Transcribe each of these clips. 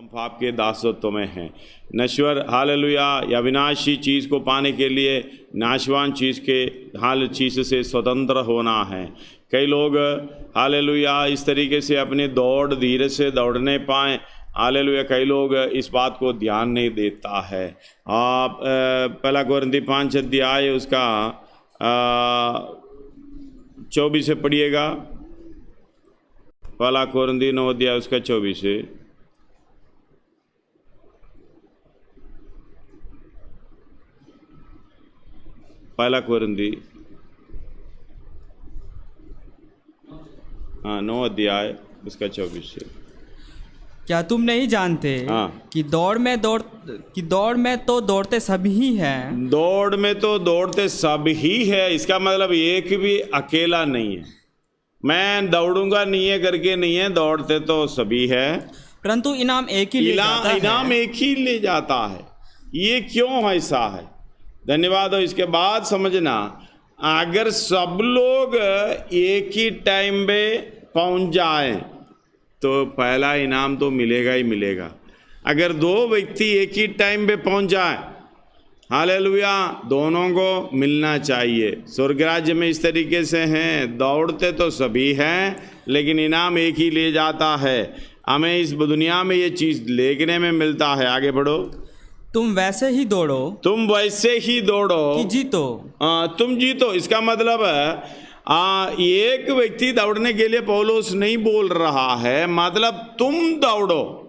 हम पाप के दासत्व में हैं। नश्वर हालेलुया या विनाशी चीज़ को पाने के लिए नाशवान चीज़ के चीज़ से स्वतंत्र होना है। कई लोग हालेलुया इस तरीके से अपनी दौड़ धीरे से दौड़ने पाएँ। हालेलुया कई लोग इस बात को ध्यान नहीं देता है। आप पहला कोरिन्थी 5 अध्याय उसका 24 से पढ़िएगा। पहला कोरिन्थी 9 अध्याय उसका 24 से। पहला कोरिन्थी 9 अध्याय उसका 24 से। क्या तुम नहीं जानते कि दौड़ में तो दौड़ते सब ही हैं। दौड़ में तो दौड़ते सब ही है, इसका मतलब एक भी अकेला नहीं है। मैं दौड़ूंगा नहीं है करके नहीं है, दौड़ते तो सभी है, परंतु इनाम एक ही ले जाता है। इनाम एक ही ले जाता है। ये क्यों ऐसा है? धन्यवाद। और इसके बाद समझना, अगर सब लोग एक ही टाइम पे पहुंच जाए तो पहला इनाम तो मिलेगा ही मिलेगा। अगर दो व्यक्ति एक ही टाइम पे पहुंच जाए, हालेलुया, दोनों को मिलना चाहिए। स्वर्ग राज्य में इस तरीके से हैं, दौड़ते तो सभी हैं लेकिन इनाम एक ही ले जाता है। हमें इस दुनिया में ये चीज़ देखने में मिलता है। आगे बढ़ो। तुम वैसे ही दौड़ो, तुम वैसे ही दौड़ो कि जीतो। तुम जीतो। इसका मतलब एक व्यक्ति दौड़ने के लिए पौलुस नहीं बोल रहा है, मतलब तुम दौड़ो।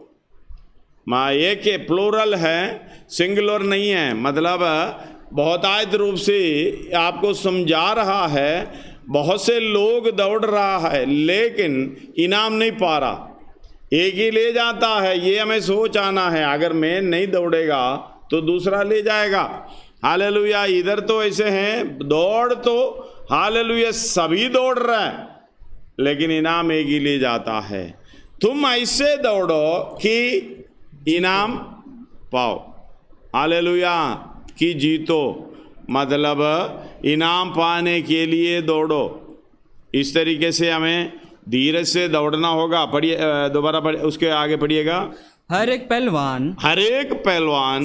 एक प्लूरल है, सिंगुलर नहीं है। मतलब बहुतायत रूप से आपको समझा रहा है। बहुत से लोग दौड़ रहा है लेकिन इनाम नहीं पा रहा, एक ही ले जाता है। ये हमें सोच आना है, अगर मैं नहीं दौड़ेगा तो दूसरा ले जाएगा। हालेलुया। इधर तो ऐसे हैं, दौड़ तो हालेलुया सभी दौड़ रहा है लेकिन इनाम एक ही ले जाता है। तुम ऐसे दौड़ो कि इनाम पाओ। हालेलुया कि जीतो, मतलब इनाम पाने के लिए दौड़ो। इस तरीके से हमें धीरे से दौड़ना होगा। पढ़िए, दोबारा पढ़िए, उसके आगे पढ़िएगा। हर एक पहलवान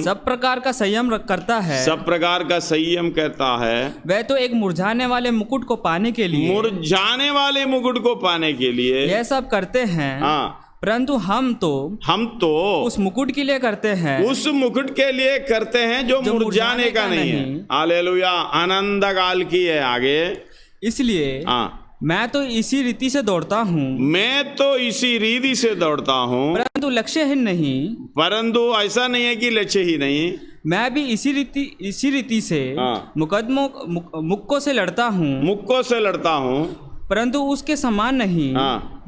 सब प्रकार का संयम करता है। सब प्रकार का संयम करता है। वह तो एक मुरझाने वाले मुकुट को पाने के लिए यह सब करते हैं। परंतु हम तो उस मुकुट के लिए करते हैं। उस मुकुट के लिए करते हैं जो मुरझाने का नहीं है। हालेलुया। आनंद काल की है। आगे। इसलिए मैं तो इसी रीति से दौड़ता हूँ, परंतु लक्ष्यहीन नहीं। परंतु ऐसा नहीं है कि लक्ष्य ही नहीं, मैं भी इसी रीति से मुक्कों से लड़ता हूँ, परंतु उसके समान नहीं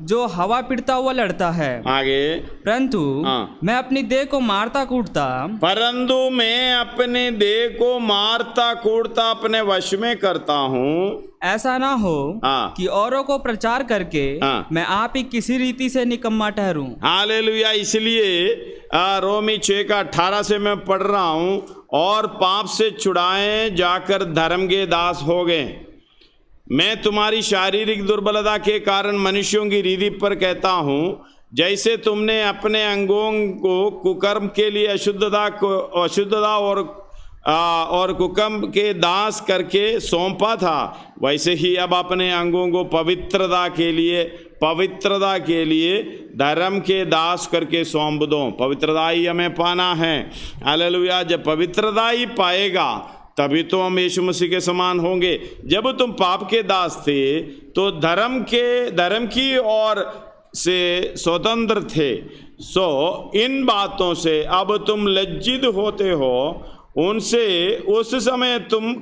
जो हवा पिटता हुआ लड़ता है। आगे। परंतु मैं अपनी देह को मारता कूटता अपने वश में करता हूँ। ऐसा ना हो कि औरों को प्रचार करके मैं आप ही किसी रीति से निकम्मा ठहरूं। हालेलुया। इसलिए रोमी 6 का 18 से मैं पढ़ रहा हूँ, और पाप से छुड़ाए जाकर धर्म के दास हो गए। मैं तुम्हारी शारीरिक दुर्बलता के कारण मनुष्यों की रीति पर कहता हूँ, जैसे तुमने अपने अंगों को कुकर्म के लिए अशुद्धता और कुकर्म के दास करके सौंपा था, वैसे ही अब अपने अंगों को पवित्रता के लिए धर्म के दास करके सौंप दो। पवित्रता ही हमें पाना है। हालेलुया। जब पवित्रता ही पाएगा तभी तो हम यीशु मसीह के समान होंगे। जब तुम पाप के दास थे तो धर्म की ओर से स्वतंत्र थे। इन बातों से अब तुम लज्जित होते हो उनसे। उस समय तुम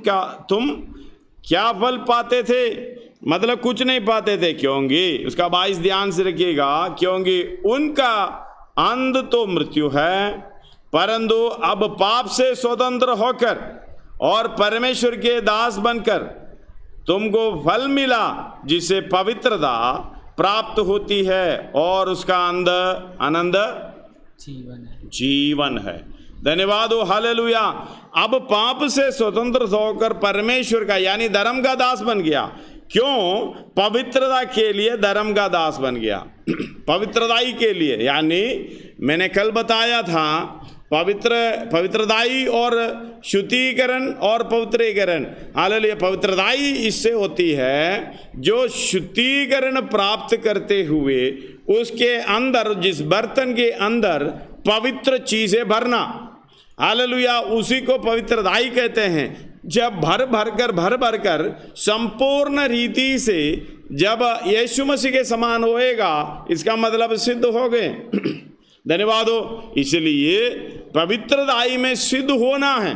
क्या फल पाते थे? मतलब कुछ नहीं पाते थे, क्योंकि उसका 22 ध्यान से रखिएगा, क्योंकि उनका अंत तो मृत्यु है। परंतु अब पाप से स्वतंत्र होकर और परमेश्वर के दास बनकर तुमको फल मिला, जिसे पवित्रता प्राप्त होती है और उसका आनंद जीवन है। धन्यवाद हो। हालेलुया। अब पाप से स्वतंत्र होकर परमेश्वर का यानी धर्म का दास बन गया। क्यों? पवित्रता के लिए धर्म का दास बन गया। पवित्रताई के लिए, यानी मैंने कल बताया था पवित्रताई और शुद्धिकरण और पवित्रीकरण। हालेलुया। पवित्रताई इससे होती है जो शुद्धिकरण प्राप्त करते हुए उसके अंदर, जिस बर्तन के अंदर पवित्र चीजें भरना, हालेलुया, उसी को पवित्रताई कहते हैं। जब भर भर कर संपूर्ण रीति से जब यीशु मसीह के समान होएगा, इसका मतलब सिद्ध हो गए। धन्यवाद हो। इसलिए पवित्रताई में सिद्ध होना है,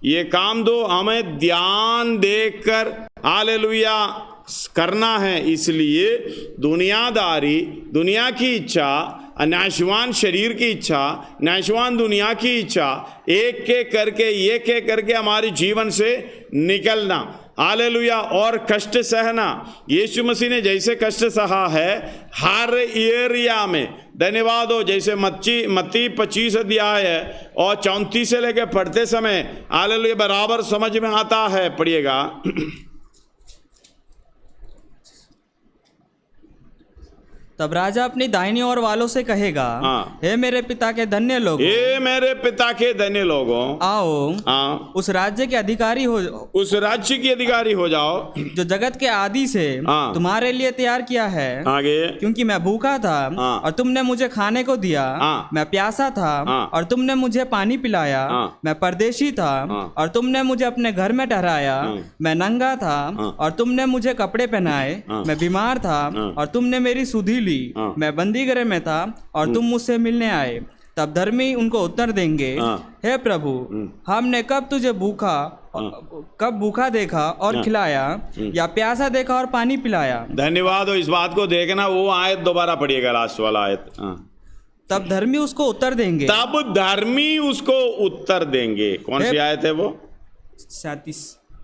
ये काम दो हमें ध्यान देकर हालेलुया करना है। इसलिए दुनियादारी, दुनिया की इच्छा, नाशवान शरीर की इच्छा, नाशवान दुनिया की इच्छा, एक एक करके हमारे जीवन से निकलना। हालेलुया। और कष्ट सहना, यीशु मसीह ने जैसे कष्ट सहा है हर एरिया में। धन्यवाद हो। जैसे मत्ती 25 अध्याय है और 34 से लेकर पढ़ते समय हालेलुया बराबर समझ में आता है। पढ़िएगा। तब राजा अपनी दाहिनी ओर वालों से कहेगा, हे मेरे पिता के धन्य लोगों, हे मेरे पिता के धन्य लोगों, आओ उस राज्य के अधिकारी हो, उस राज्य के अधिकारी हो जाओ जो जगत के आदि से तुम्हारे लिए तैयार किया है। आगे, क्योंकि मैं भूखा था और तुमने मुझे खाने को दिया, मैं प्यासा था और तुमने मुझे पानी पिलाया, मैं परदेशी था और तुमने मुझे अपने घर में ठहराया, मैं नंगा था और तुमने मुझे कपड़े पहनाए, मैं बीमार था और तुमने मेरी सुधि, मैं बंदीगृह में था और तुम मुझसे मिलने आए। तब धर्मी उनको उत्तर देंगे, हे प्रभु, हमने कब तुझे भूखा देखा और खिलाया, या प्यासा देखा और पानी पिलाया। धन्यवाद हो। इस बात को देखना, वो आयत दोबारा पढ़िएगा, लास्ट वाला आयत। तब धर्मी उसको उत्तर देंगे, तब धर्मी उसको उत्तर देंगे। कौन सी आयत है वो?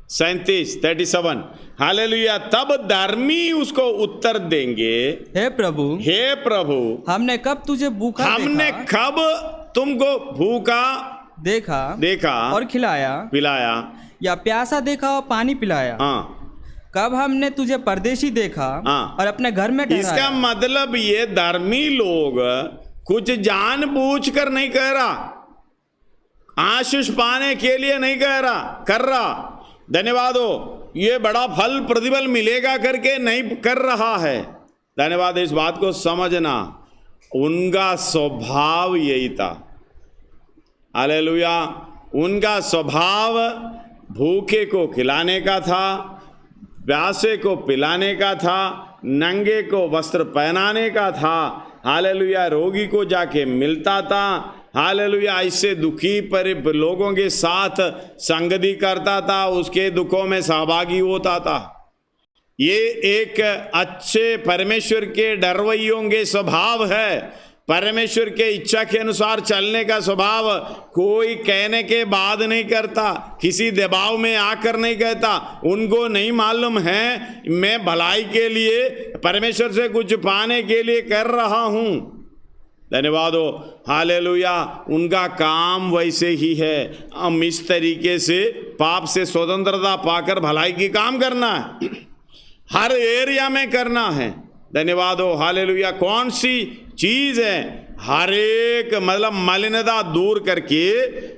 37। हालेलुया। तब धर्मी उसको उत्तर देंगे, हे प्रभु, हमने कब तुझे भूखा हमने कब तुमको भूखा देखा और पिलाया, या प्यासा देखा और पानी पिलाया। कब हमने तुझे परदेशी देखा और अपने घर में ठहराया। इसका मतलब ये धर्मी लोग कुछ जानबूझ कर नहीं कह रहा, आशीष पाने के लिए नहीं कर रहा। धन्यवाद हो। ये बड़ा फल प्रतिफल मिलेगा करके नहीं कर रहा है। धन्यवाद। इस बात को समझना, उनका स्वभाव यही था। हालेलुया। उनका स्वभाव भूखे को खिलाने का था, प्यासे को पिलाने का था, नंगे को वस्त्र पहनाने का था। हालेलुया। रोगी को जाके मिलता था। हालेलुया। ऐसे दुखी पर लोगों के साथ संगति करता था, उसके दुखों में सहभागी होता था। ये एक अच्छे परमेश्वर के डरवैयों के स्वभाव है। परमेश्वर के इच्छा के अनुसार चलने का स्वभाव कोई कहने के बाद नहीं करता, किसी दबाव में आकर नहीं कहता। उनको नहीं मालूम है मैं भलाई के लिए, परमेश्वर से कुछ पाने के लिए कर रहा हूं। धन्यवाद हो। हालेलुया। उनका काम वैसे ही है। हम इस तरीके से पाप से स्वतंत्रता पाकर भलाई की काम करना है, हर एरिया में करना है। धन्यवाद हो। हालेलुया। कौन सी चीज है? हर एक मतलब मलिनता दूर करके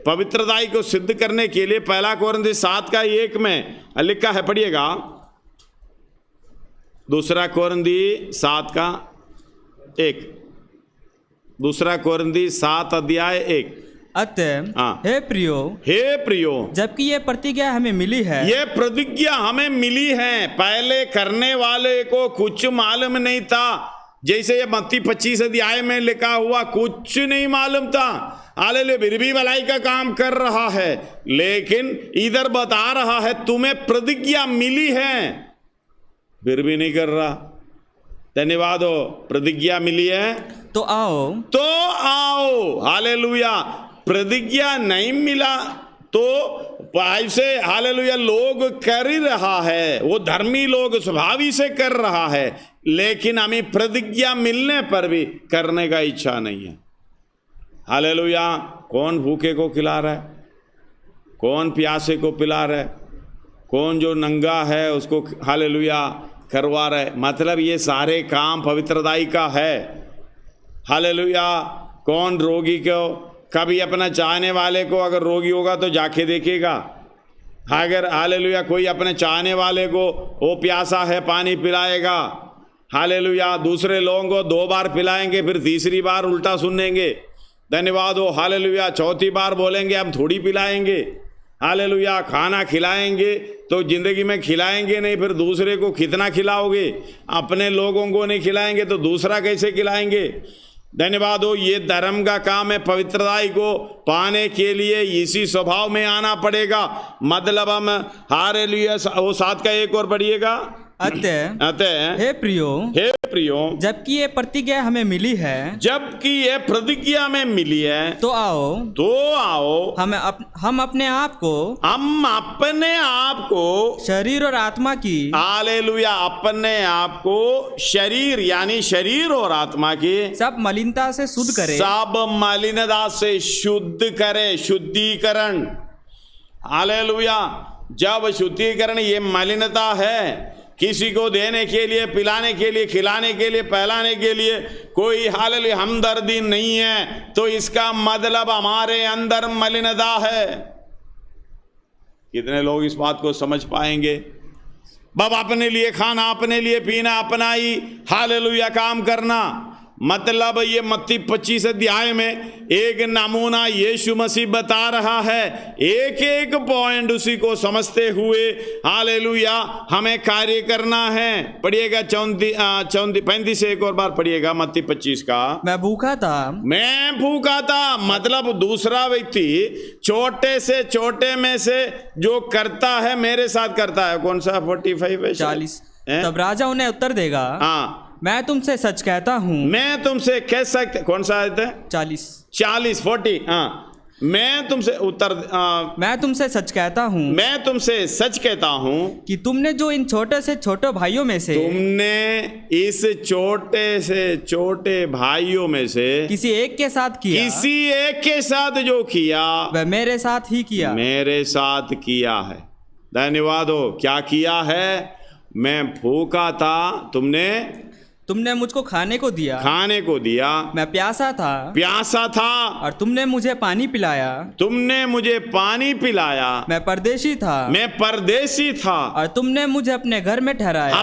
पवित्रताई को सिद्ध करने के लिए 1 कोरिन्थियों 7:1 में लिखा है। पढ़िएगा। 2 कोरिन्थियों 7:1। 2 कोरिन्थियों 7:1। अतः हे प्रियो, जबकि ये प्रतिज्ञा हमें मिली है, ये प्रतिज्ञा हमें मिली है। पहले करने वाले को कुछ मालूम नहीं था। जैसे ये मत्ती 25 अध्याय में लिखा हुआ, कुछ नहीं मालूम था। हालेलुया। फिर भी भलाई का काम कर रहा है, लेकिन इधर बता रहा है तुम्हें प्रतिज्ञा मिली है, फिर भी नहीं कर रहा। धन्यवाद हो। प्रतिज्ञा मिली है तो आओ। हालेलुया। प्रतिज्ञा नहीं मिला तो ऐसे हालेलुया लोग कर ही रहा है, वो धर्मी लोग स्वभावी से कर रहा है, लेकिन हमें प्रतिज्ञा मिलने पर भी करने का इच्छा नहीं है। हालेलुया। कौन भूखे को खिला रहा है? कौन प्यासे को पिला रहा है? कौन जो नंगा है उसको हालेलुया करवा रहे। मतलब ये सारे काम पवित्रताई का है। हालेलुया। कौन रोगी को कभी अपना चाहने वाले को अगर रोगी होगा तो जाके देखेगा। अगर हालेलुया कोई अपने चाहने वाले को वो प्यासा है पानी पिलाएगा। हालेलुया। दूसरे लोगों को 2 बार पिलाएंगे, फिर तीसरी बार उल्टा सुनेंगे। धन्यवाद हो। हालेलुया। चौथी बार बोलेंगे हम थोड़ी पिलाएंगे। हालेलुया। खाना खिलाएंगे तो जिंदगी में खिलाएंगे नहीं, फिर दूसरे को कितना खिलाओगे? अपने लोगों को नहीं खिलाएंगे तो दूसरा कैसे खिलाएंगे? धन्यवाद हो। ये धर्म का काम है। पवित्रताई को पाने के लिए इसी स्वभाव में आना पड़ेगा। मतलब हम हालेलुया। वो 7 का 1 और पढ़िएगा। अतः हे प्रियो, जबकि ये प्रतिज्ञा हमें मिली है, जबकि ये प्रतिज्ञा में मिली है, तो आओ हम अपने आप को शरीर और आत्मा की, हालेलुया, अपने आप को शरीर यानी शरीर और आत्मा की सब मलिनता से शुद्ध करे, सब मलिनता से शुद्ध करे। शुद्धिकरण। हालेलुया। जब शुद्धिकरण ये मलिनता है, किसी को देने के लिए, पिलाने के लिए, खिलाने के लिए, पहलाने के लिए कोई हालेलुया हमदर्दी नहीं है, तो इसका मतलब हमारे अंदर मलिनता है। कितने लोग इस बात को समझ पाएंगे? बाबा अपने लिए खाना, अपने लिए पीना, अपना ही हालेलुया काम करना। मतलब ये मत्ती 25 अध्याय में एक नमूना यीशु मसीह बता रहा है। एक एक पॉइंट उसी को समझते हुए हालेलुया हमें कार्य करना है। पढ़िएगा 35 से एक और बार पढ़िएगा मत्ती 25 का। मैं भूखा था। मतलब दूसरा व्यक्ति छोटे से छोटे में से जो करता है मेरे साथ करता है। कौन सा 45 है? 40। तब राजा उन्हें उत्तर देगा, हाँ, मैं तुमसे सच कहता हूँ। मैं तुमसे कह सकते। कौन सा आयत है? 40 40। हाँ। मैं तुमसे सच कहता हूँ। मैं तुमसे सच कहता हूँ कि तुमने जो इन छोटे से छोटे भाइयों में से, तुमने इस छोटे से छोटे भाइयों में से किसी एक के साथ जो किया वह मेरे साथ ही किया है। धन्यवाद हो। क्या किया है? मैं भूखा था, तुमने मुझको खाने को दिया। मैं प्यासा था और तुमने मुझे पानी पिलाया। मैं परदेशी था और तुमने मुझे अपने घर में ठहराया।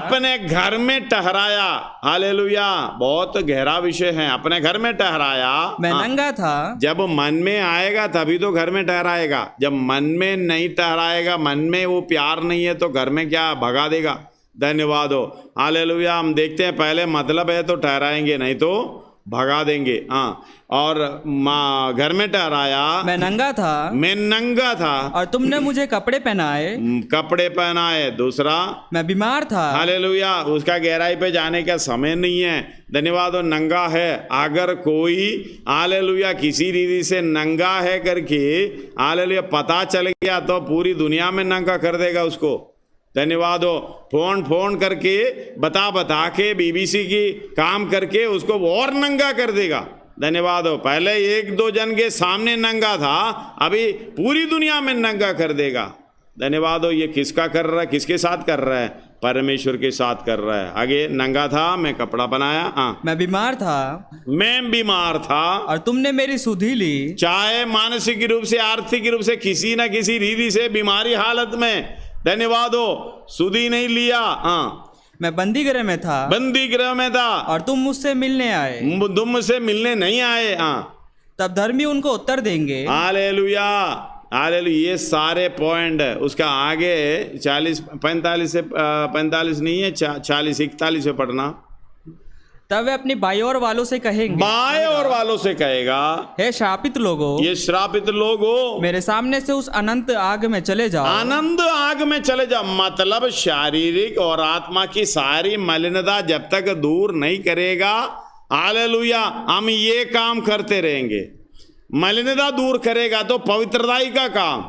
हालेलुया। बहुत गहरा विषय है। अपने घर में ठहराया। मैं नंगा था। जब मन में आएगा तभी तो घर में ठहराएगा। जब मन में नहीं ठहराएगा, मन में वो प्यार नहीं है, तो घर में क्या भगा देगा? धन्यवाद हो। हालेलुया। हम देखते हैं पहले मतलब है तो ठहराएंगे, नहीं तो भगा देंगे। हाँ। और घर में ठहराया। मैं नंगा था और तुमने मुझे कपड़े पहनाए। दूसरा, मैं बीमार था। हालेलुया। उसका गहराई पे जाने का समय नहीं है। धन्यवाद हो। नंगा है। अगर कोई हालेलुया किसी रीति से नंगा है करके हालेलुया पता चल गया तो पूरी दुनिया में नंगा कर देगा उसको। धन्यवाद हो। फोन करके बता के बीबीसी की काम करके उसको और नंगा कर देगा। धन्यवाद हो। पहले 1-2 जन के सामने नंगा था, अभी पूरी दुनिया में नंगा कर देगा। धन्यवाद हो। ये किसका कर रहा है? किसके साथ कर रहा है? परमेश्वर के साथ कर रहा है। आगे, नंगा था, मैं कपड़ा बनाया। हाँ। मैं बीमार था और तुमने मेरी सुधि ली। चाहे मानसिक रूप से, आर्थिक रूप से, किसी न किसी रीति से बीमारी हालत में, धन्यवाद हो, सुधि नहीं लिया। हाँ। मैं बंदी गृह में था और तुम मुझसे मिलने नहीं आए। हाँ। तब धर्मी उनको उत्तर देंगे। हालेलुया। ये सारे पॉइंट उसका आगे 45 से 45 नहीं है, 40-41 से पढ़ना। तब वे अपनी बाई ओर वालों से कहेगा, हे श्रापित लोगों, ये श्रापित लोगों, मेरे सामने से उस अनंत आग में चले जाओ। मतलब शारीरिक और आत्मा की सारी मलिनता जब तक दूर नहीं करेगा, हालेलुया, हम ये काम करते रहेंगे। मलिनता दूर करेगा तो पवित्रताई का काम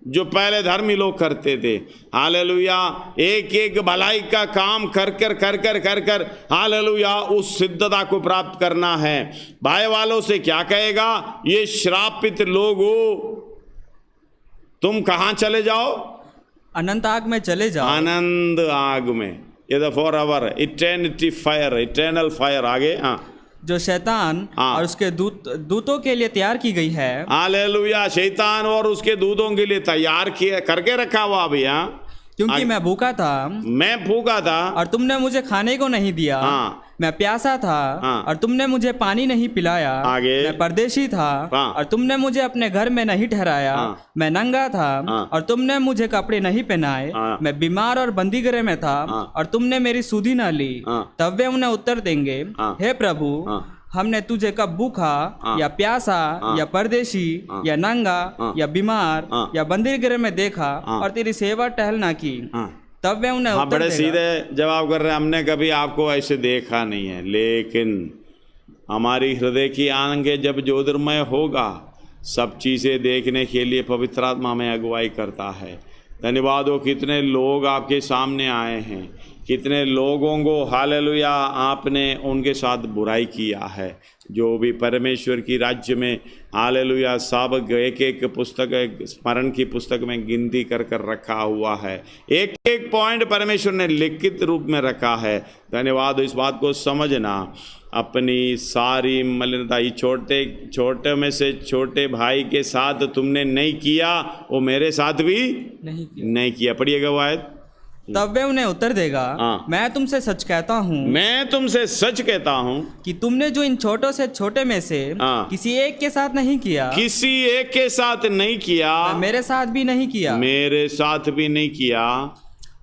जो पहले धर्मी लोग करते थे, हालेलुया, एक भलाई का काम कर हालेलुया उस सिद्धता को प्राप्त करना है। भाई वालों से क्या कहेगा? ये श्रापित लोगों, तुम कहां चले जाओ? अनंत आग में चले जाओ। आनंद आग में। ये the for our eternity fire, eternal fire. आगे हाँ, जो शैतान और उसके दूतों के लिए तैयार की गई है। हालेलुया। शैतान और उसके दूतों के लिए तैयार किया करके रखा हुआ भी। हाँ, क्योंकि मैं भूखा था, मैं भूखा था और तुमने मुझे खाने को नहीं दिया। मैं प्यासा था और तुमने मुझे पानी नहीं पिलाया। आगे, मैं परदेशी था और तुमने मुझे अपने घर में नहीं ठहराया। मैं नंगा था और तुमने मुझे कपड़े नहीं पहनाए। मैं बीमार और बंदीगृह में था और तुमने मेरी सुधि न ली। तब वे उन्हें उत्तर देंगे, हे प्रभु, हमने तुझे कब भूखा या प्यासा या परदेशी या नंगा या बीमार या बंदीगृह में देखा और तेरी सेवा टहल ना की। तब वे उन्हें उत्तर बड़े देगा, सीधे जवाब कर रहे हैं, हमने कभी आपको ऐसे देखा नहीं है, लेकिन हमारी हृदय की आंखें जब ज्योतिर्मय होगा, सब चीज़ें देखने के लिए पवित्र आत्मा हमें अगुवाई करता है। धन्यवाद हो, कितने लोग आपके सामने आए हैं, कितने लोगों को हालेलुया आपने उनके साथ बुराई किया है। जो भी परमेश्वर की राज्य में हालेलुया सब एक एक पुस्तक, स्मरण की पुस्तक में गिनती कर कर रखा हुआ है। एक एक पॉइंट परमेश्वर ने लिखित रूप में रखा है। धन्यवाद। इस बात को समझना, अपनी सारी मलिनता, ये छोटे में से छोटे भाई के साथ तुमने नहीं किया, वो मेरे साथ भी नहीं किया। पढ़िएगा वो आयत। तब वे उन्हें उत्तर देगा, मैं तुमसे सच कहता हूँ, मैं तुमसे सच कहता हूँ कि तुमने जो इन छोटों से छोटे में से किसी एक के साथ नहीं किया, किसी एक के साथ नहीं किया, मेरे साथ भी नहीं किया, मेरे साथ भी नहीं किया।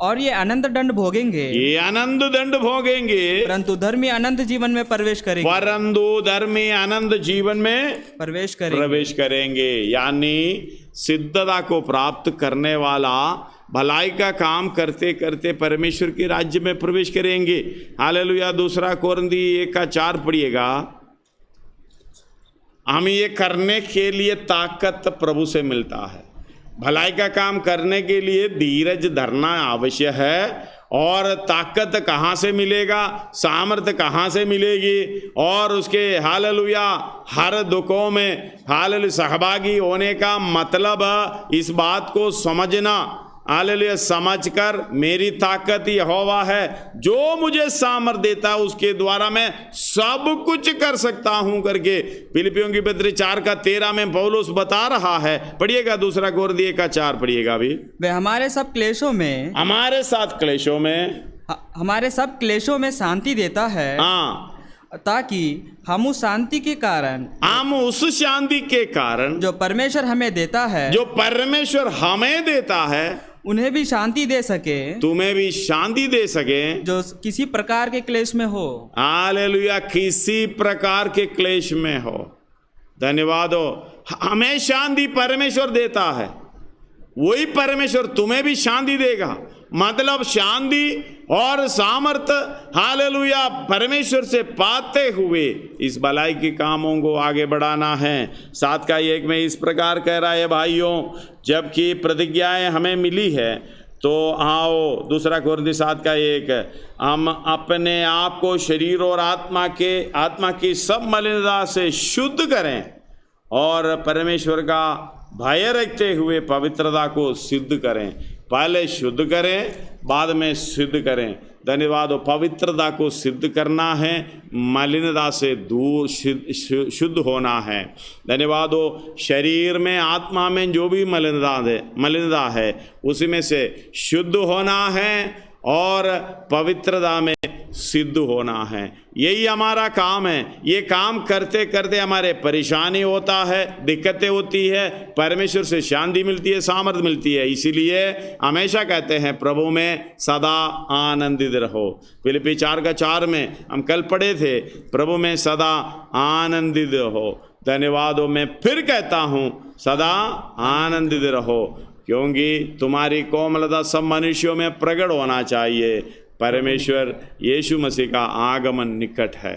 और ये अनंत दंड भोगेंगे, ये आनंद दंड भोगेंगे, परंतु धर्मी अनंत जीवन में प्रवेश करेंगे। परंतु धर्मी अनंत जीवन में प्रवेश करेंगे। यानी सिद्धता को प्राप्त करने वाला भलाई का काम करते करते परमेश्वर के राज्य में प्रवेश करेंगे। हालेलुया। 2 कोरिन्थी 1:4 पढ़िएगा। हम ये करने के लिए ताकत प्रभु से मिलता है। भलाई का काम करने के लिए धीरज धरना आवश्यक है। और ताकत कहाँ से मिलेगा, सामर्थ्य कहाँ से मिलेगी, और उसके हालेलुया हर दुखों में हालेलुया सहभागी होने का मतलब इस बात को समझना, हालेलुया समझकर मेरी ताकत यहोवा है जो मुझे सामर्थ देता है, उसके द्वारा मैं सब कुछ कर सकता हूं करके फिलिपियों की पत्री 4:13 में पौलुस बता रहा है। पढ़िएगा 2 कोरिन्थी 1:4 पढ़िएगा। अभी वे हमारे सब क्लेशों में, हमारे साथ क्लेशों में, हमारे सब क्लेशों में शांति देता है, ताकि हम उस शांति के कारण, हम उस शांति के कारण जो परमेश्वर हमें देता है, जो परमेश्वर हमें देता है, उन्हें भी शांति दे सके, तुम्हें भी शांति दे सके, जो किसी प्रकार के क्लेश में हो। हालेलुया। किसी प्रकार के क्लेश में हो। धन्यवाद हो। हमें शांति परमेश्वर देता है, वही परमेश्वर तुम्हें भी शांति देगा। मतलब शांति और सामर्थ हालेलुया परमेश्वर से पाते हुए इस भलाई के कामों को आगे बढ़ाना है। 7:1 में इस प्रकार कह रहा है, भाइयों, जबकि प्रतिज्ञाएं हमें मिली है, तो आओ 2 कोरिन्थी 7:1 हम अपने आप को शरीर और आत्मा की सब मलिनता से शुद्ध करें और परमेश्वर का भय रखते हुए पवित्रता को सिद्ध करें। पहले शुद्ध करें, बाद में सिद्ध करें। धन्यवाद हो। पवित्रता को सिद्ध करना है, मलिनता से दूर शुद्ध होना है। धन्यवाद हो। शरीर में, आत्मा में जो भी मलिनता है उसी में से शुद्ध होना है और पवित्रता में सिद्ध होना है। यही हमारा काम है। ये काम करते करते हमारे परेशानी होता है, दिक्कतें होती है, परमेश्वर से शांति मिलती है, सामर्थ्य मिलती है। इसीलिए हमेशा कहते हैं प्रभु में सदा आनंदित रहो। फिलिपी 4:4 में हम कल पढ़े थे, प्रभु में सदा आनंदित रहो। धन्यवाद हो। मैं फिर कहता हूँ सदा आनंदित रहो, क्योंकि तुम्हारी कोमलता सब मनुष्यों में प्रकट होना चाहिए। परमेश्वर यीशु मसीह का आगमन निकट है।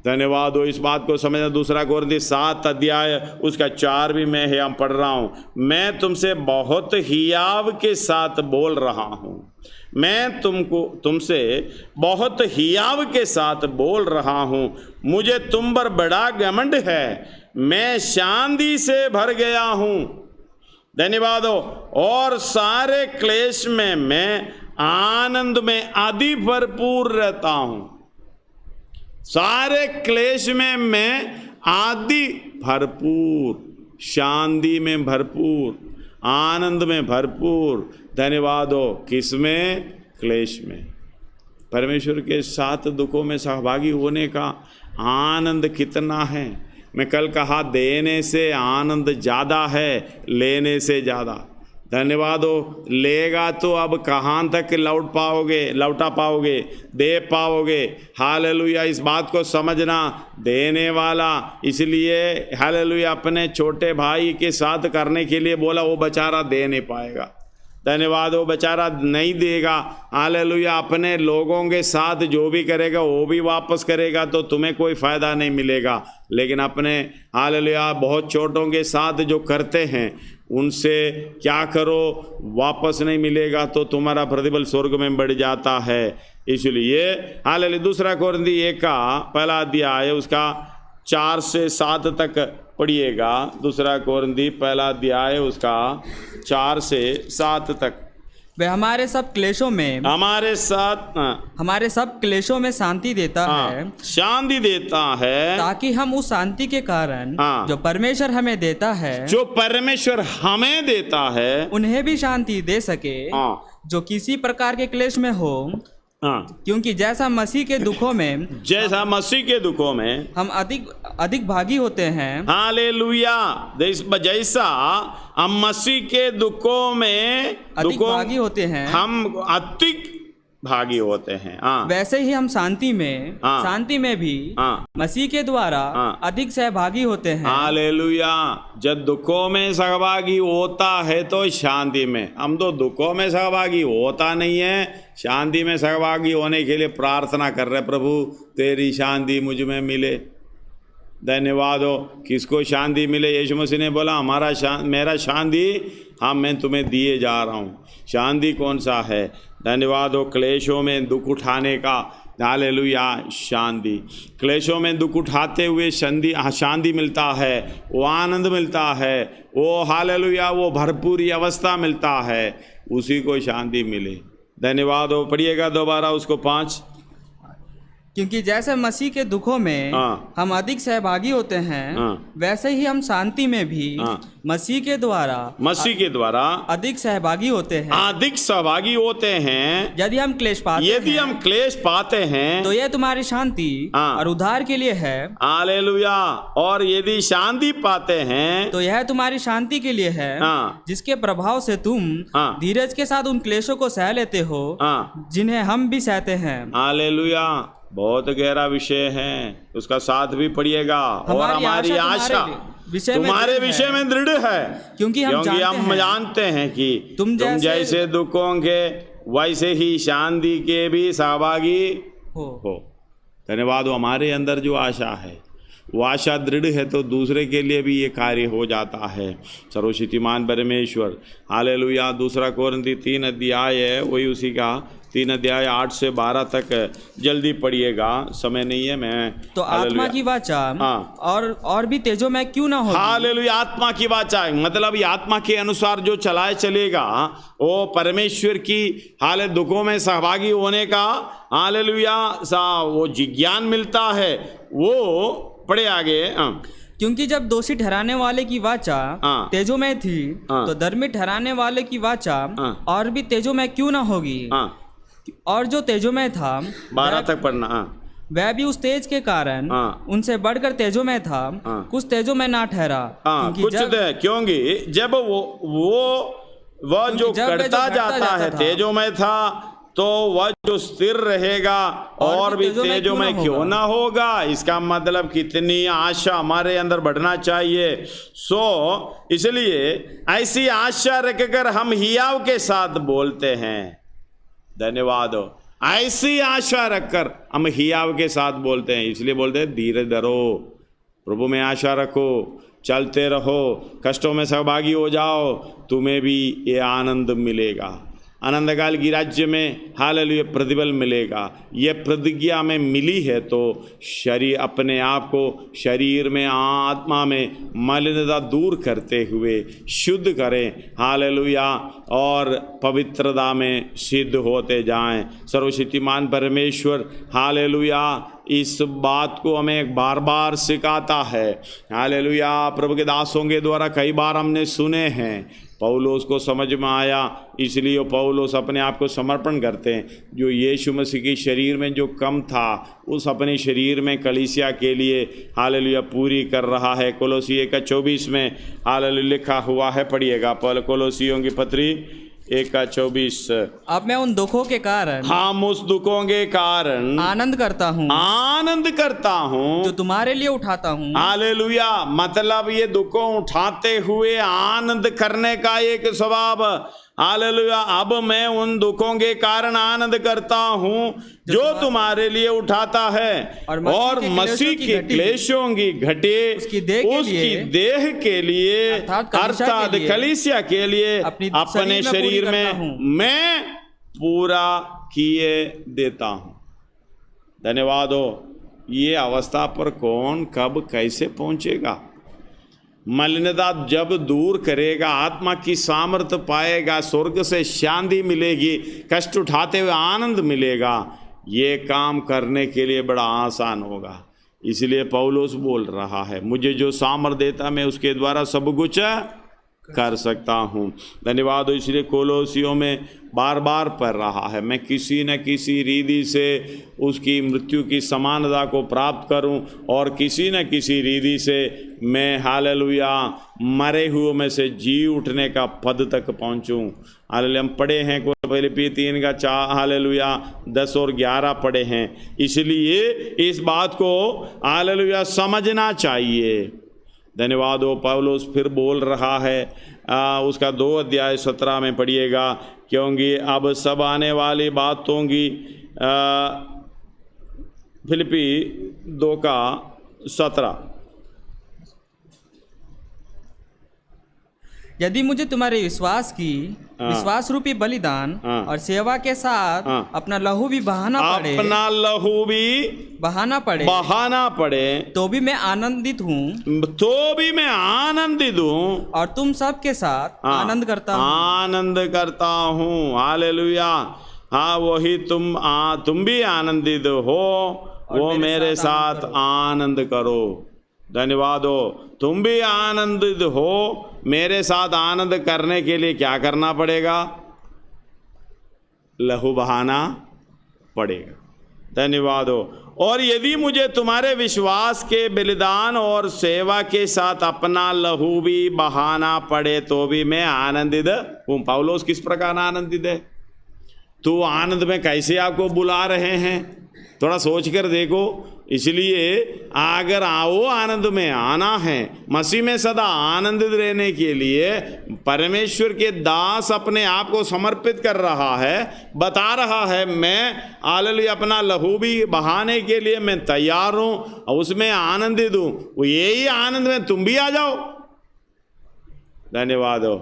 धन्यवाद हो। इस बात को समझना। 2 कोरिन्थी 7 उसका 4 भी मैं हम पढ़ रहा हूँ। मैं तुमसे बहुत हियाव के साथ बोल रहा हूँ, मैं तुमसे बहुत हियाव के साथ बोल रहा हूँ। मुझे तुम पर बड़ा घमंड है, मैं शांति से भर गया हूँ। धन्यवाद हो। और सारे क्लेश में मैं आनंद में आदि भरपूर रहता हूं। सारे क्लेश में मैं आदि भरपूर, शांति में भरपूर, आनंद में भरपूर। धन्यवाद हो किसमें? क्लेश में। परमेश्वर के साथ दुखों में सहभागी होने का आनंद कितना है। मैं कल कहा देने से आनंद ज़्यादा है, लेने से ज़्यादा। धन्यवाद हो। लेगा तो अब कहाँ तक लौटा पाओगे, दे पाओगे। हालेलुया। इस बात को समझना, देने वाला, इसलिए हालेलुया अपने छोटे भाई के साथ करने के लिए बोला, वो बेचारा दे नहीं पाएगा। धन्यवाद हो, बेचारा नहीं देगा। हालेलुया। अपने लोगों के साथ जो भी करेगा वो भी वापस करेगा, तो तुम्हें कोई फ़ायदा नहीं मिलेगा। लेकिन अपने हालेलुया बहुत छोटों के साथ जो करते हैं उनसे क्या करो, वापस नहीं मिलेगा, तो तुम्हारा प्रतिफल स्वर्ग में बढ़ जाता है। इसलिए हालेलुया। दूसरा कोरिन्थी 1 का पहला अध्याय उसका 4 से 7 तक पढ़िएगा। दूसरा कोरिन्थी पहला अध्याय उसका 4 से 7 तक। वह हमारे सब क्लेशों में शांति देता है, शांति देता है, ताकि हम उस शांति के कारण जो परमेश्वर हमें देता है, उन्हें भी शांति दे सके जो किसी प्रकार के क्लेश में हो। क्योंकि जैसा मसीह के दुखों में हम अधिक भागी होते हैं। हालेलुया। जैसा हम मसीह के दुखों में भागी होते हैं, हम अधिक भागी होते हैं। वैसे ही हम शांति में भी मसीह के द्वारा अधिक सहभागी होते हैं। हालेलुया। जब दुखों में सहभागी होता है तो शांति में, हम तो दुखों में सहभागी होता नहीं है, शांति में सहभागी होने के लिए प्रार्थना कर रहे, प्रभु तेरी शांति मुझ में मिले। धन्यवाद हो। किसको शांति मिले? यीशु मसीह ने बोला मेरा शांति मैं तुम्हें दिए जा रहा हूँ। शांति कौन सा है? धन्यवाद हो। क्लेशों में दुख उठाने का, हालेलुया, शांति। क्लेशों में दुख उठाते हुए शांति मिलता है, वो आनंद मिलता है, वो हालेलुया वो भरपूरी अवस्था मिलता है, उसी को शांति मिले। धन्यवाद हो। पढ़िएगा दोबारा उसको 5। क्योंकि जैसे मसीह के दुखों में हम अधिक सहभागी होते हैं, वैसे ही हम शांति में भी मसीह के द्वारा अधिक सहभागी होते हैं। यदि हम क्लेश पाते हैं तो यह तुम्हारी शांति और उद्धार के लिए है। हालेलुया। और यदि शांति पाते हैं तो यह तुम्हारी शांति के लिए है, जिसके प्रभाव से तुम धीरज के साथ उन क्लेशों को सह लेते हो जिन्हें हम भी सहते हैं। हालेलुया। बहुत गहरा विषय है, उसका साथ भी पढ़िएगा। और हमारी आशा तुम्हारे विषय में दृढ़ है, क्योंकि हम जानते हैं कि तुम जैसे दुखों के वैसे ही शांति के भी सहभागी हो। धन्यवाद। हमारे अंदर जो आशा है वो आशा दृढ़ है, तो दूसरे के लिए भी ये कार्य हो जाता है। सर्वशक्तिमान परमेश्वर। हालेलुया। दूसरा कोरिन्थी 3 अध्याय है, वही उसी का 3 अध्याय 8 से 12 तक। जल्दी पढ़िएगा, समय नहीं है। मैं तो आत्मा की वाचा और भी तेजो में क्यों ना हो। हालेलुया। आत्मा की वाचा मतलब ये आत्मा के अनुसार जो चलेगा वो परमेश्वर की हालत दुखों में सहभागी होने का हालेलुया वो जिज्ञान मिलता है। वो पढ़े आगे। क्योंकि जब दोषी ठहराने वाले की वाचा तेजो में थी, तो धर्मी ठहराने वाले की वाचा और भी तेजो में क्यों ना होगी। और जो तेजो में था, 12 तक पढ़ना, वह भी उस तेज के कारण उनसे बढ़कर तेजो में था, कुछ तेजो में ना ठहरा। क्योंकि जब वो जो करता जाता है तेजो में था, तो वह जो स्थिर रहेगा और भी तेजो में क्यों ना होगा। इसका मतलब कितनी आशा हमारे अंदर बढ़ना चाहिए। इसलिए ऐसी आशा रखकर हम हियाव के साथ बोलते हैं। धन्यवाद हो। ऐसी आशा रखकर हम हियाव के साथ बोलते हैं, इसलिए बोलते हैं धीरे धरो, प्रभु में आशा रखो, चलते रहो, कष्टों में सहभागी हो जाओ, तुम्हें भी ये आनंद मिलेगा। अनंतकाल की राज्य में हालेलुया प्रतिफल मिलेगा। ये प्रतिज्ञा में मिली है तो शरीर अपने आप को शरीर में आत्मा में मलिनता दूर करते हुए शुद्ध करें हालेलुया, और पवित्रता में सिद्ध होते जाएं। सर्वशक्तिमान परमेश्वर हालेलुया इस बात को हमें बार बार सिखाता है हालेलुया। प्रभु के दासों के द्वारा कई बार हमने सुने हैं, पौलुस को समझ में आया, इसलिए पौलुस अपने आप को समर्पण करते हैं। जो यीशु मसीह के शरीर में जो कम था उस अपने शरीर में कलीसिया के लिए हालेलुया पूरी कर रहा है। कोलोसी 1:24 में हालेलुया लिखा हुआ है, पढ़िएगा कोलोसियों की पत्री 1:24। अब मैं उन दुखों के कारण, हम उस दुखों के कारण आनंद करता हूँ जो तुम्हारे लिए उठाता हूँ। हालेलुया, मतलब ये दुखों उठाते हुए आनंद करने का एक स्वभाव। हालेलुया, अब मैं उन दुखों के कारण आनंद करता हूँ जो तुम्हारे लिए उठाता है, और मसीह के क्लेशों की घटे उसकी देह के लिए अर्थात कलीसिया के लिए अपने शरीर में मैं पूरा किए देता हूँ। धन्यवाद हो। ये अवस्था पर कौन कब कैसे पहुंचेगा? मलिनता जब दूर करेगा, आत्मा की सामर्थ्य पाएगा, स्वर्ग से शांति मिलेगी, कष्ट उठाते हुए आनंद मिलेगा, ये काम करने के लिए बड़ा आसान होगा। इसलिए पौलुस बोल रहा है, मुझे जो सामर्थ्य देता मैं उसके द्वारा सब कुछ कर सकता हूँ। धन्यवाद। इसलिए कोलोसियों में बार बार पढ़ रहा है, मैं किसी न किसी रीति से उसकी मृत्यु की समानता को प्राप्त करूं, और किसी न किसी रीति से मैं हालेलुया मरे हुए में से जी उठने का पद तक पहुंचूं। हालेलुया, हम पढ़े हैं फिलिप्पी 3:4 हालेलुया 10 और 11 पढ़े हैं। इसलिए इस बात को हालेलुया समझना चाहिए। धन्यवाद हो। पौलुस फिर बोल रहा है, उसका 2:17 में पढ़िएगा, क्योंकि अब सब आने वाली बातों की फिलिप्पी 2:17। यदि मुझे तुम्हारे विश्वास रूपी बलिदान और सेवा के साथ अपना लहू भी बहाना पड़े तो भी मैं आनंदित हूँ, और तुम सब के साथ आनंद करता हूँ। हालेलुया। हाँ, वही तुम भी आनंदित हो, वो मेरे साथ आनंद करो। धन्यवाद हो। तुम भी आनंदित हो, मेरे साथ आनंद करने के लिए क्या करना पड़ेगा? लहू बहाना पड़ेगा। धन्यवाद हो। और यदि मुझे तुम्हारे विश्वास के बलिदान और सेवा के साथ अपना लहू भी बहाना पड़े तो भी मैं आनंदित हूँ। पौलुस किस प्रकार आनंदित है? तो आनंद में कैसे आपको बुला रहे हैं, थोड़ा सोच कर देखो। इसलिए अगर आओ आनंद में आना है, मसीह में सदा आनंदित रहने के लिए परमेश्वर के दास अपने आप को समर्पित कर रहा है, बता रहा है मैं हालेलुया अपना लहू भी बहाने के लिए मैं तैयार हूँ, और उसमें आनंदित हूँ। वो यही आनंद में तुम भी आ जाओ। धन्यवाद हो।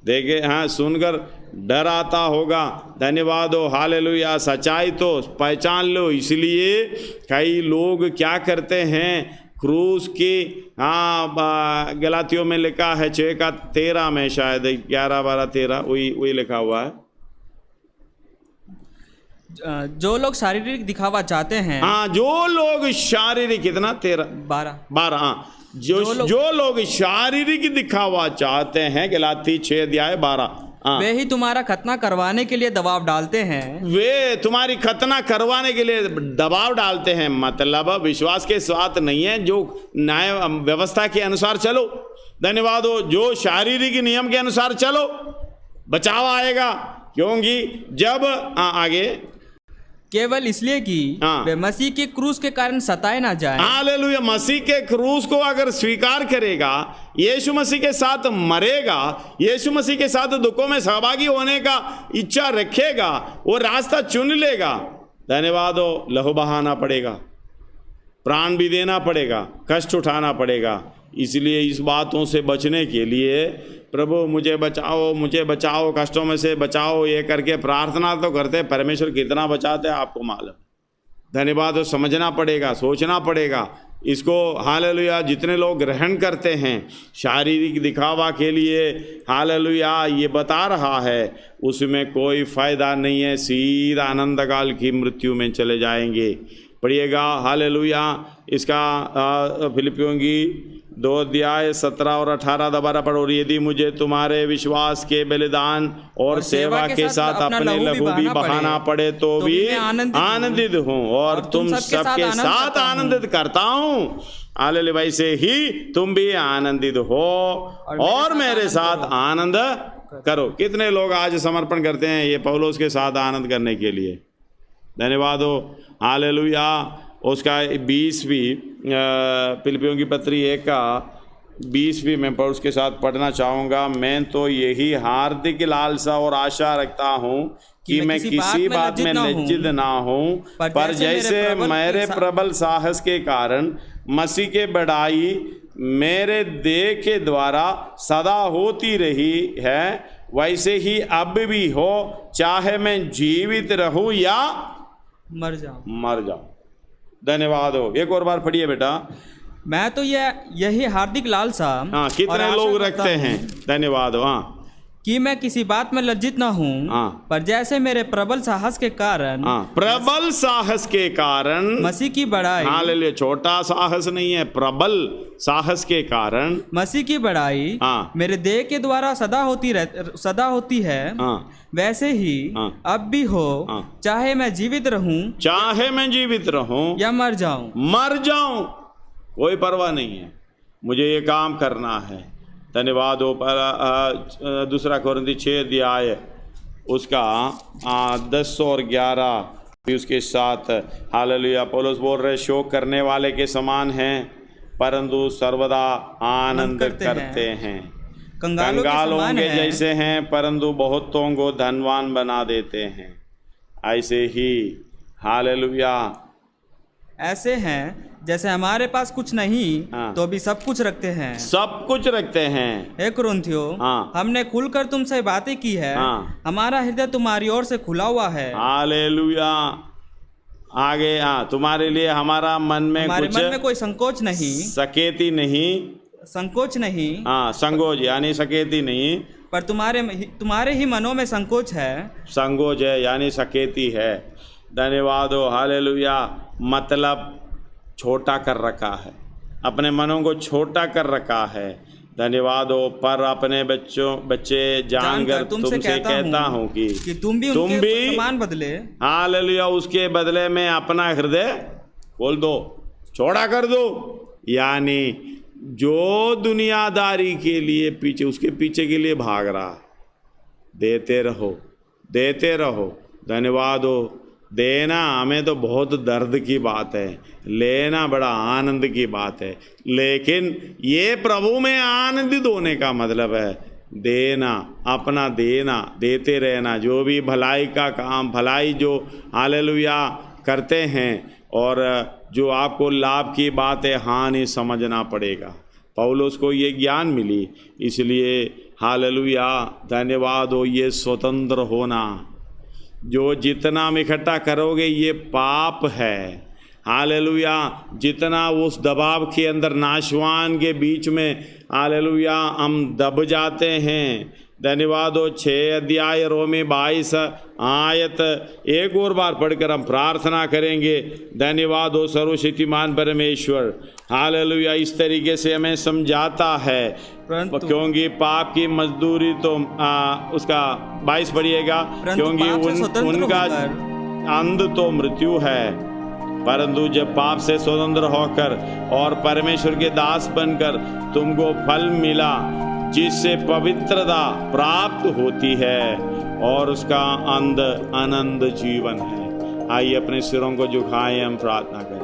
देखे, हाँ, सुनकर डर आता होगा। धन्यवाद हो। हालेलुया। सच्चाई तो पहचान लो। इसलिए कई लोग क्या करते हैं, क्रूस की, हाँ, गलातियों में लिखा है 6:13 में, शायद 11, 12, 13 वही लिखा हुआ है। जो लोग शारीरिक दिखावा चाहते हैं, हाँ, जो लोग शारीरिक, कितना 12, हाँ, जो लोग शारीरिक दिखावा चाहते हैं, गलाती 6:12, वे ही तुम्हारा खतना करवाने के लिए दबाव डालते हैं। वे तुम्हारी खतना करवाने के लिए दबाव डालते हैं। मतलब विश्वास के साथ नहीं है, जो न्याय व्यवस्था के अनुसार चलो। धन्यवाद हो। जो शारीरिक नियम के अनुसार चलो, बचाव आएगा। क्योंकि जब आगे केवल इसलिए कि वे मसीह के क्रूस के कारण सताए ना जाएं। हालेलुया। मसीह के क्रूस को अगर स्वीकार करेगा, यीशु मसीह के साथ मरेगा, यीशु मसीह के साथ दुखों में सहभागी होने का इच्छा रखेगा, वो रास्ता चुन लेगा। धन्यवाद हो। लहू बहाना पड़ेगा, प्राण भी देना पड़ेगा, कष्ट उठाना पड़ेगा। इसलिए इस बातों से बचने के लिए प्रभु मुझे बचाओ, कष्टों में से बचाओ, ये करके प्रार्थना तो करते, परमेश्वर कितना बचाते हैं आपको मालूम। धन्यवाद। तो समझना पड़ेगा, सोचना पड़ेगा इसको। हालेलुया। जितने लोग ग्रहण करते हैं शारीरिक दिखावा के लिए, हालेलुया, ये बता रहा है, उसमें कोई फायदा नहीं है, सीधा आनंद काल की मृत्यु में चले जाएंगे। पढ़िएगा हालेलुया इसका फिलिपियों की 2:17 और 18 दोबारा पढ़ो। यदि मुझे तुम्हारे विश्वास के बलिदान और सेवा के साथ अपने लहू भी बहाना पड़े तो भी आनंदित हूँ, और तुम सबके साथ आनंदित करता हूँ। हालेलुया। वैसे ही तुम भी आनंदित हो और मेरे साथ आनंद करो। कितने लोग आज समर्पण करते हैं ये पौलुस के साथ आनंद करने के लिए। धन्यवाद हो। हालेलुया। उसका 20वीं फिलिपियों की पत्री 1 का 20वीं मैं पौलुस के साथ पढ़ना चाहूँगा। मैं तो यही हार्दिक लालसा और आशा रखता हूँ कि मैं किसी बात में लज्जित ना हूँ, पर जैसे मेरे प्रबल साहस के कारण मसीह के बढ़ाई मेरे देह के द्वारा सदा होती रही है, वैसे ही अब भी हो, चाहे मैं जीवित रहूं या मर जाऊं। धन्यवाद हो। एक और बार पढ़िए बेटा। मैं तो यही हार्दिक लालसा, हाँ, कितने लोग रखते हैं। धन्यवाद हो। हाँ, कि मैं किसी बात में लज्जित ना हूँ, पर जैसे मेरे प्रबल साहस के कारण, प्रबल साहस के कारण मसीह की बढ़ाई, हालेलुया, छोटा साहस नहीं है, प्रबल साहस के कारण मसीह की बढ़ाई मेरे देह के द्वारा सदा होती है, वैसे ही अब भी हो, चाहे मैं जीवित रहूं या मर जाऊं, कोई परवाह नहीं है, मुझे ये काम करना है। धन्यवाद हो। 2 कोरिन्थी 6 अध्याय उसका 10 और 11 भी उसके साथ। हालेलुया। पौलुस बोल रहे, शोक करने वाले के समान हैं, परंतु सर्वदा आनंद करते हैं। कंगालों के जैसे हैं, परंतु बहुतों को धनवान बना देते हैं। ऐसे ही हालेलुया ऐसे हैं जैसे हमारे पास कुछ नहीं तो भी सब कुछ रखते हैं। हे कुरिन्थियों, हमने खुलकर तुमसे बातें की है, हमारा हृदय तुम्हारी ओर से खुला हुआ है। हालेलुया। आगे तुम्हारे लिए हमारा मन में कोई संकोच नहीं, सकेती नहीं, संकोच नहीं, संकोच यानी सकेती नहीं, पर तुम्हारे ही मनों में संकोच है यानी सकेती है। धन्यवाद हो। हालेलुया। मतलब छोटा कर रखा है, अपने मनों को छोटा कर रखा है। धन्यवाद हो। पर अपने बच्चे जानकर तुमसे कहता हूँ कि तुम भी समान बदले, हालेलुया, उसके बदले में अपना हृदय खोल दो, चौड़ा कर दो। यानी जो दुनियादारी के लिए पीछे, उसके पीछे के लिए भाग रहा, देते रहो। धन्यवाद हो। देना हमें तो बहुत दर्द की बात है, लेना बड़ा आनंद की बात है, लेकिन ये प्रभु में आनंदित होने का मतलब है देना, अपना देना, देते रहना। जो भी भलाई का काम, भलाई जो हालेलुया करते हैं और जो आपको लाभ की बात है, हानि समझना पड़ेगा। पौलुस को ये ज्ञान मिली, इसलिए हालेलुया धन्यवाद हो। ये स्वतंत्र होना, जो जितना हम इकट्ठा करोगे ये पाप है। हालेलुया। जितना उस दबाव के अंदर, नाशवान के बीच में हालेलुया हम दब जाते हैं। धन्यवाद हो। 6 अध्याय रोमी 22 आयत एक और बार पढ़कर हम प्रार्थना करेंगे। धन्यवाद हो सर्वशक्तिमान परमेश्वर। हालेलुया। इस तरीके से हमें समझाता है, क्योंकि पाप की मजदूरी तो उसका 22 पढ़िएगा, क्योंकि उनका अंत तो मृत्यु है, परंतु जब पाप से स्वतंत्र होकर और परमेश्वर के दास बनकर तुमको फल मिला, जिससे पवित्रता प्राप्त होती है और उसका अंत अनंत जीवन है। आइए अपने सिरों को झुकाएं, हम प्रार्थना करें।